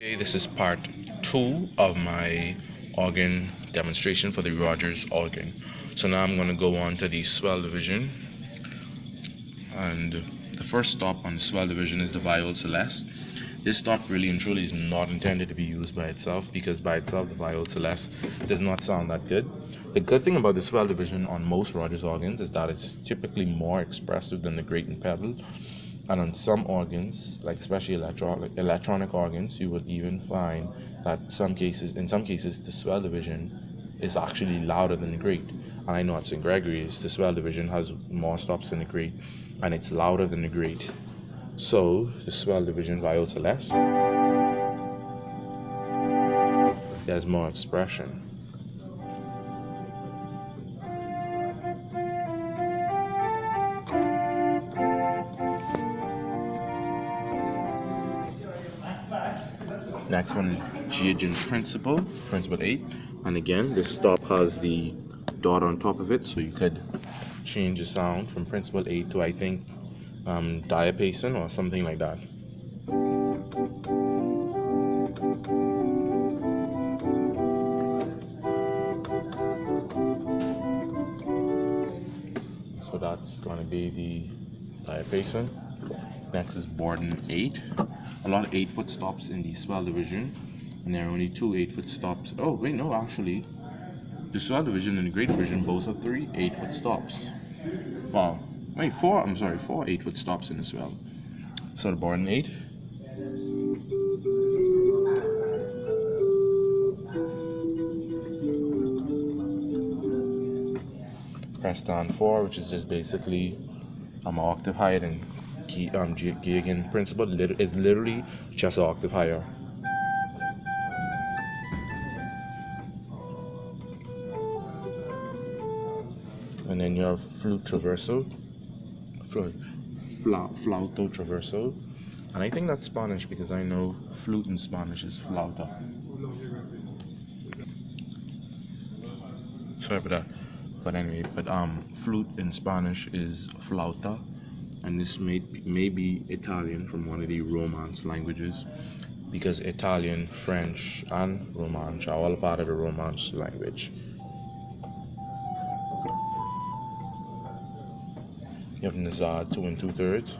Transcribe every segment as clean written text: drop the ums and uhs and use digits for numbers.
Okay, this is part 2 of my organ demonstration for the Rodgers organ. So now I'm going to go on to the swell division, and the first stop on the swell division is the viol celeste. This stop really and truly is not intended to be used by itself, because by itself the viol celeste does not sound that good. The good thing about the swell division on most Rodgers organs is that it's typically more expressive than the grate and pedal. And on some organs, like especially electronic organs, you will even find that in some cases, the swell division is actually louder than the grate. And I know at St. Gregory's, the swell division has more stops than the grate, and it's louder than the grate. So the swell division viol celeste, there's more expression. Next one is Giagen principle 8. And again, this stop has the dot on top of it, so you could change the sound from principle 8 to, I think, diapason or something like that. So that's going to be the diapason. Next is Borden 8. A lot of 8-foot stops in the swell division, and there are only 2 8-foot stops. Oh, wait, no, actually, the swell division and the grade division both have 3 8-foot stops. Wow. Wait, 4 8-foot stops in the swell. So the Borden 8. Press down 4, which is just basically an octave higher than Giagen principle. Is literally just an octave higher. And then you have flauto traverso, and I think that's Spanish because I know flute in Spanish is flauta. Sorry for that. But anyway, flute in Spanish is flauta, and this may be Italian from one of the Romance languages, because Italian, French, and Romansh are all part of the Romance language. You have Nazad 2 2/3.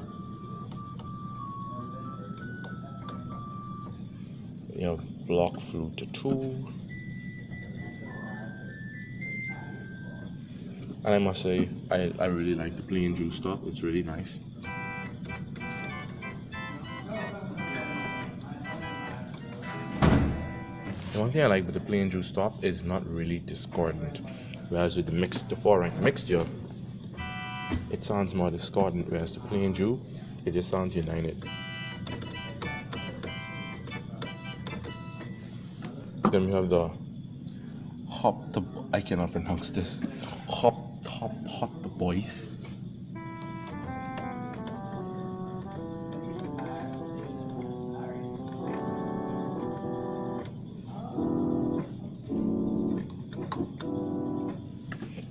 You have block flute 2. And I must say, I really like the plain juice stop. It's really nice. The one thing I like with the plain juice stop is not really discordant. Whereas with the 4-rank mixture, it sounds more discordant. Whereas the plain juice, it just sounds united. Then we have the I cannot pronounce this. Hop the boys.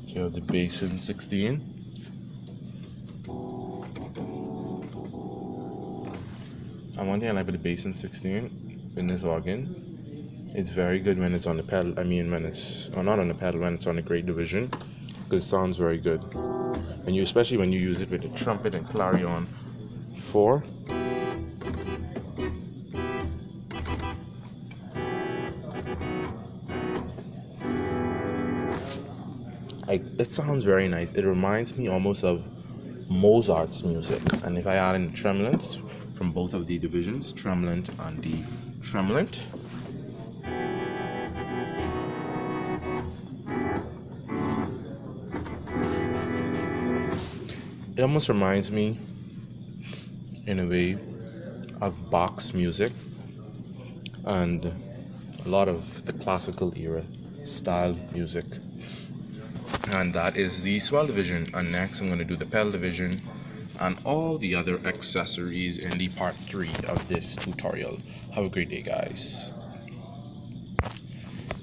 You have the basin 16. And one thing I like with the basin 16 in this organ, it's very good when it's on the pedal. I mean, when it's not on the pedal, when it's on the grade division, because it sounds very good. And especially when you use it with the trumpet and clarion 4. It sounds very nice. It reminds me almost of Mozart's music. And if I add in the tremolants from both of the divisions, tremolant and the tremolant, it almost reminds me, in a way, of Bach's music and a lot of the classical era style music. And that is the swell division. And next I'm going to do the pedal division and all the other accessories in the part 3 of this tutorial. Have a great day, guys.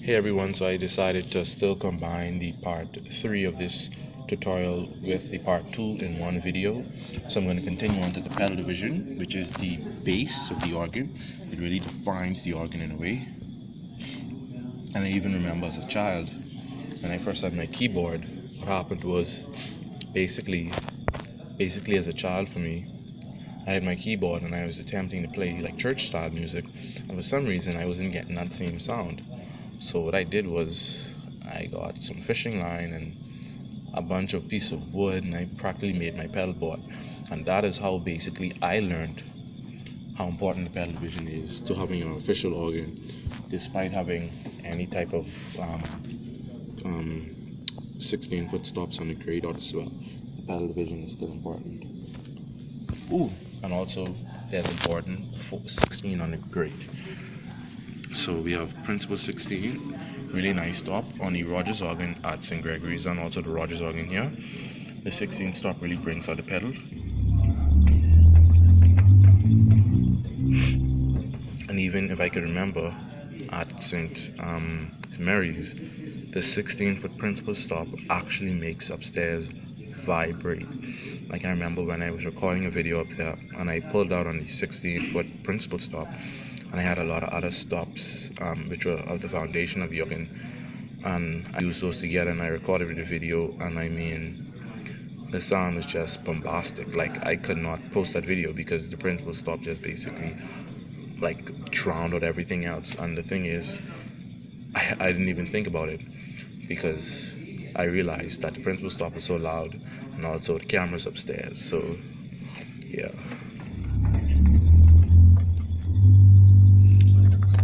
Hey everyone, so I decided to still combine the part 3 of this tutorial with the part 2 in one video. So I'm going to continue on to the pedal division, which is the base of the organ. It really defines the organ in a way. And I even remember as a child, when I first had my keyboard, what happened was basically as a child for me, I had my keyboard and I was attempting to play like church style music, and for some reason I wasn't getting that same sound. So what I did was I got some fishing line and a bunch of piece of wood, and I practically made my pedal board. And that is how basically I learned how important the pedal division is to having an official organ, despite having any type of 16-foot stops on the grade or the swell. The pedal division is still important. Ooh, and also there's important for 16 on the grade. So we have Principle 16, really nice stop on the Rodgers organ at St. Gregory's, and also the Rodgers organ here. The 16 stop really brings out the pedal. And even if I could remember at St. Mary's, the 16-foot principal stop actually makes upstairs vibrate. Like I remember when I was recording a video up there and I pulled out on the 16-foot principal stop, and I had a lot of other stops which were of the foundation of the organ, and I used those together and I recorded the video, and I mean the sound was just bombastic. Like I could not post that video because the principal stop just basically like drowned out everything else. And the thing is, I didn't even think about it because I realized that the principal stop was so loud, and also the camera's upstairs. So yeah.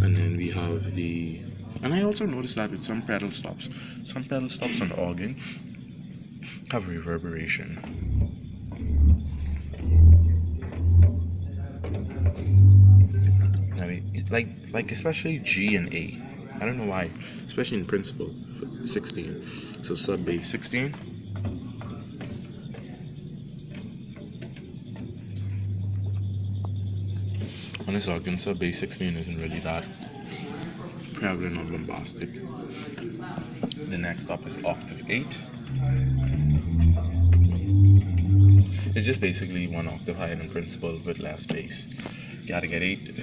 And then we have the, and I also noticed that with some pedal stops on the organ have reverberation. I mean, like especially G and A. I don't know why, especially in principle for 16. So sub bass 16. On this organ, sub bass 16 isn't really that prevalent or bombastic. The next stop is octave 8. It's just basically one octave higher than principal with less bass. Gotta get 8.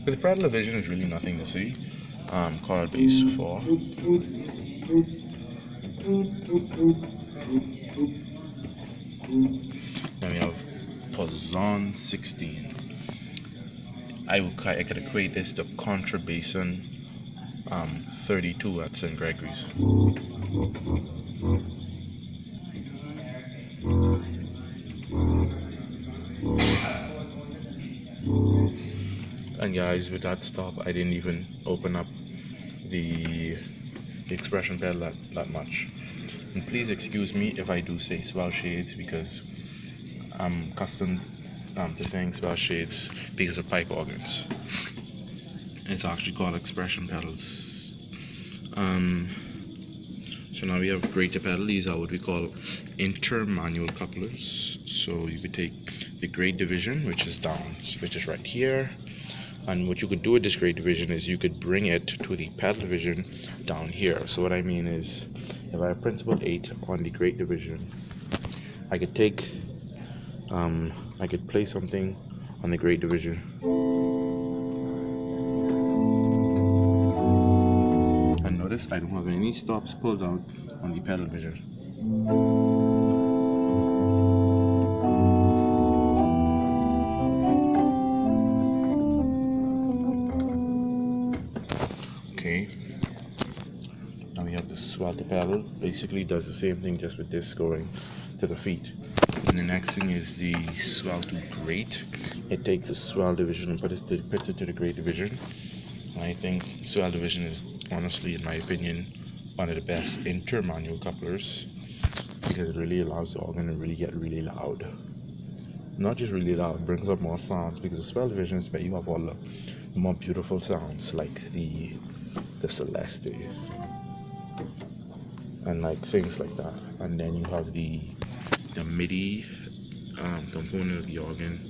With the pedal division, is really nothing to see. Chord bass 4. Then we have Poisson 16. I could equate this to contrabassin 32 at St. Gregory's. And guys, with that stop, I didn't even open up the expression pedal that much. And please excuse me if I do say swell shades, because I'm accustomed to saying swell shades because of pipe organs. It's actually called expression pedals. So now we have greater pedal. These are what we call intermanual couplers. So you could take the grade division, which is right here, and what you could do with this grade division is you could bring it to the pedal division down here. So what I mean is, if I have principle 8 on the grade division, I could take I could play something on the grade division, and notice I don't have any stops pulled out on the pedal division. Okay, now we have the swell to pedal. Basically does the same thing, just with this going to the feet. And the next thing is the swell to grate. It takes the swell division and puts it to the grate division. And I think swell division is honestly, in my opinion, one of the best intermanual couplers, because it really allows the organ to really get really loud. Not just really loud, brings up more sounds, because the swell division is where you have all the more beautiful sounds, like the Celeste and like things like that. And then you have the MIDI component of the organ.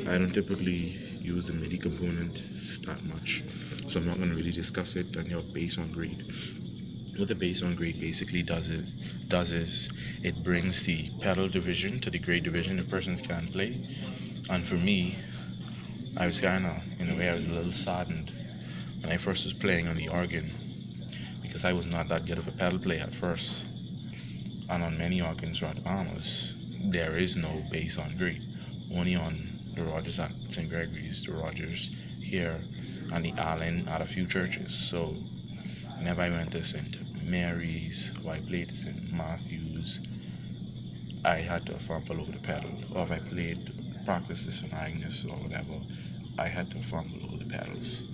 I don't typically use the MIDI component that much, so I'm not going to really discuss it. And you have bass on grade. What the bass on grade basically does is it brings the pedal division to the grade division the persons can play. And for me, I was kind of, in a way, I was a little saddened when I first was playing on the organ because I was not that good of a pedal player at first. And on many organs, Rodgers, there is no bass on grade. Only on the Rodgers at St. Gregory's, the Rodgers here, and the Allen at a few churches. So whenever I went to St. Mary's or I played to St. Matthew's, I had to fumble over the pedal. Or if I played practice this on Agnes or whatever, I had to fumble over the pedals.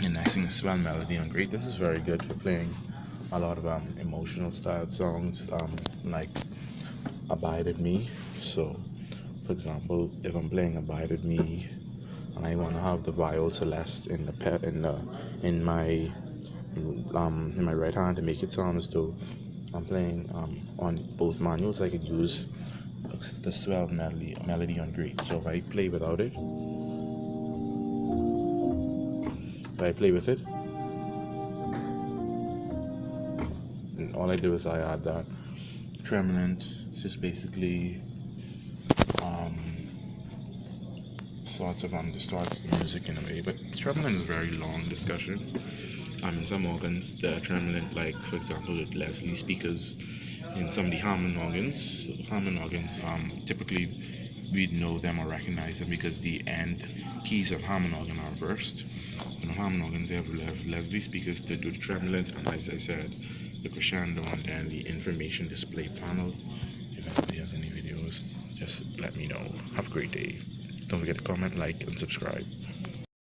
And I sing a swell melody on great. This is very good for playing a lot of emotional style songs, like Abide with Me. So, for example, if I'm playing Abide with Me and I want to have the viol celeste in the in my right hand to make it sound as though I'm playing on both manuals, I could use the swell melody on great. So if I play with it, and all I do is I add that tremulant. It's just basically um, sorts of distorts the music in a way. But tremulant is a very long discussion. In some organs, the tremulant, like for example, with Leslie speakers, in some of the Hammond organs, typically we'd know them or recognize them because the end keys of Hammond organ are reversed. In Hammond organs, they have Leslie speakers to do the tremulant, and as I said, the crescendo, and then the information display panel. If anybody has any videos, just let me know. Have a great day. Don't forget to comment, like, and subscribe.